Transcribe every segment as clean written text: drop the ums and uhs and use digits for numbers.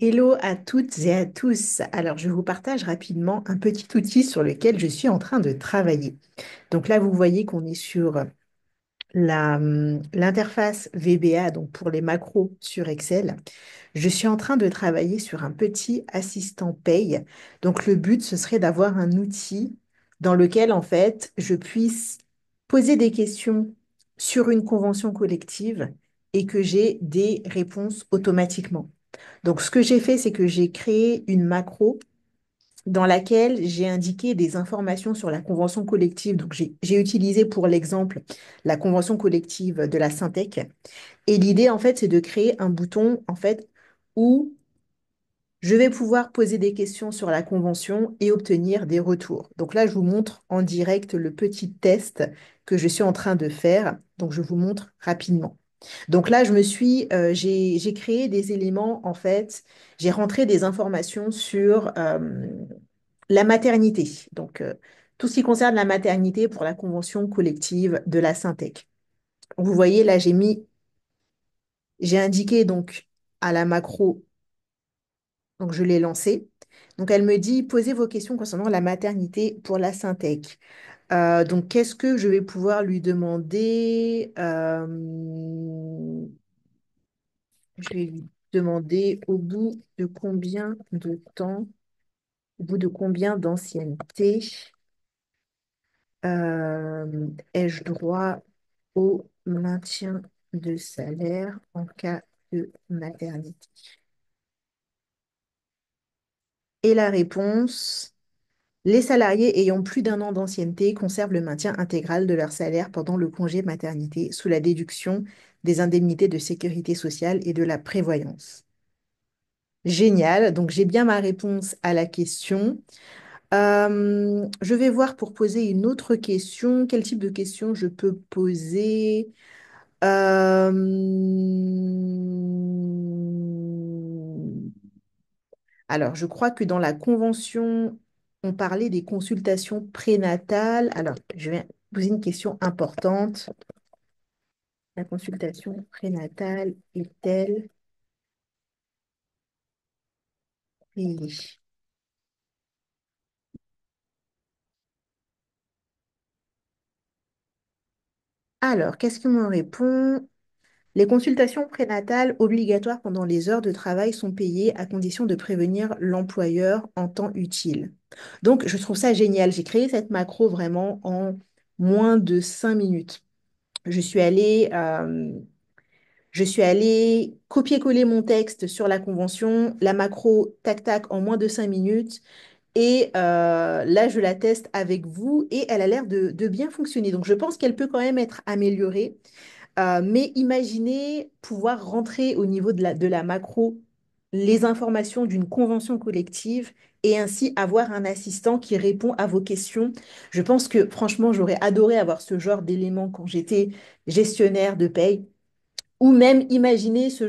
Hello à toutes et à tous. Alors, je vous partage rapidement un petit outil sur lequel je suis en train de travailler. Donc là, vous voyez qu'on est sur l'interface VBA, donc pour les macros sur Excel. Je suis en train de travailler sur un petit assistant paye. Donc, le but, ce serait d'avoir un outil dans lequel, en fait, je puisse poser des questions sur une convention collective et que j'ai des réponses automatiquement. Donc, ce que j'ai fait, c'est que j'ai créé une macro dans laquelle j'ai indiqué des informations sur la convention collective. Donc, j'ai utilisé pour l'exemple la convention collective de la Syntec. Et l'idée, en fait, c'est de créer un bouton, en fait, où je vais pouvoir poser des questions sur la convention et obtenir des retours. Donc là, je vous montre en direct le petit test que je suis en train de faire. Donc, je vous montre rapidement. Donc là, j'ai créé des éléments, en fait, j'ai rentré des informations sur la maternité. Donc, tout ce qui concerne la maternité pour la convention collective de la Syntec. Vous voyez, là, j'ai indiqué donc à la macro, donc je l'ai lancée. Donc, elle me dit, posez vos questions concernant la maternité pour la Syntec. Donc, qu'est-ce que je vais pouvoir lui demander? Je vais lui demander au bout de combien d'ancienneté ai-je droit au maintien de salaire en cas de maternité? Et la réponse, les salariés ayant plus d'un an d'ancienneté conservent le maintien intégral de leur salaire pendant le congé maternité sous la déduction des indemnités de sécurité sociale et de la prévoyance. Génial, donc j'ai bien ma réponse à la question. Je vais voir pour poser une autre question. Quel type de question je peux poser? Euh, Alors, je crois que dans la convention, on parlait des consultations prénatales. Alors, je vais poser une question importante. La consultation prénatale est-elle payée? Alors, qu'est-ce qu'on me répond? Les consultations prénatales obligatoires pendant les heures de travail sont payées à condition de prévenir l'employeur en temps utile. Donc, je trouve ça génial. J'ai créé cette macro vraiment en moins de 5 minutes. Je suis allée, euh, je suis allée copier-coller mon texte sur la convention, la macro, tac, tac, en moins de 5 minutes. Et là, je la teste avec vous et elle a l'air de bien fonctionner. Donc, je pense qu'elle peut quand même être améliorée. Mais imaginez pouvoir rentrer au niveau de la macro les informations d'une convention collective et ainsi avoir un assistant qui répond à vos questions. Je pense que franchement, j'aurais adoré avoir ce genre d'éléments quand j'étais gestionnaire de paye. Ou même imaginer le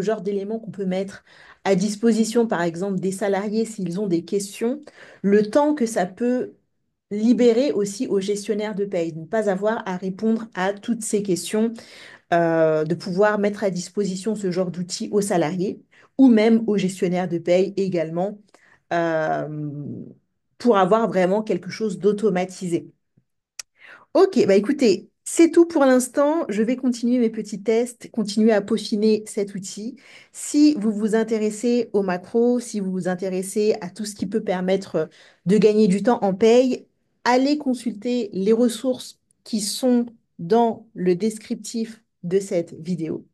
genre d'éléments qu'on peut mettre à disposition, par exemple, des salariés s'ils ont des questions, le temps que ça peut libérer aussi aux gestionnaires de paye, de ne pas avoir à répondre à toutes ces questions, de pouvoir mettre à disposition ce genre d'outils aux salariés ou même aux gestionnaires de paye également, euh, pour avoir vraiment quelque chose d'automatisé. Ok, bah écoutez, c'est tout pour l'instant. Je vais continuer mes petits tests, continuer à peaufiner cet outil. Si vous vous intéressez au macro, si vous vous intéressez à tout ce qui peut permettre de gagner du temps en paye, allez consulter les ressources qui sont dans le descriptif de cette vidéo.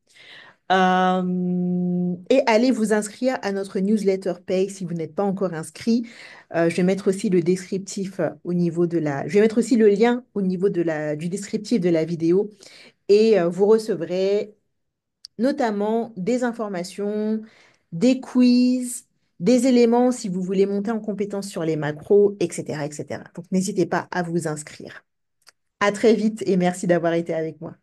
Et allez vous inscrire à notre newsletter Pay si vous n'êtes pas encore inscrit. Je vais mettre aussi le descriptif au niveau de la... Je vais mettre aussi le lien au niveau du descriptif de la vidéo et vous recevrez notamment des informations, des quiz, des éléments si vous voulez monter en compétence sur les macros, etc., etc. Donc n'hésitez pas à vous inscrire. À très vite et merci d'avoir été avec moi.